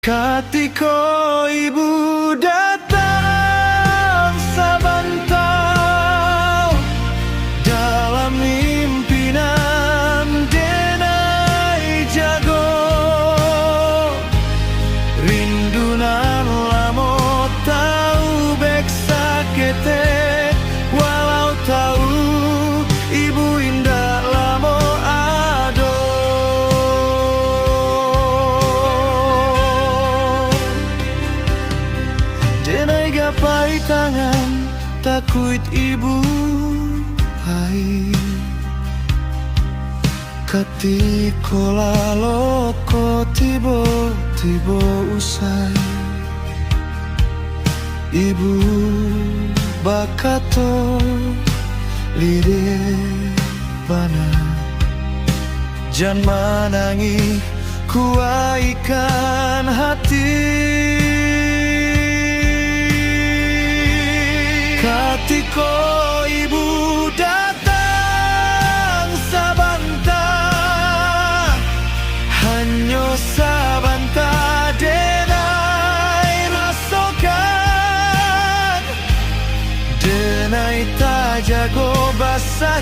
Ketika ibu datang sabantau dalam mimpinan denai jago rindunan lamo tahu bek sakete walau tahu ibu indah lamo ado denai gapai tangan takuit ibu hai ketika laloko tiba-tiba usai ibu bakato lide bana jan manangi kuaikan hati ketika ibu datang sabantah hanya sabantah denai rasokan denai tak jago basah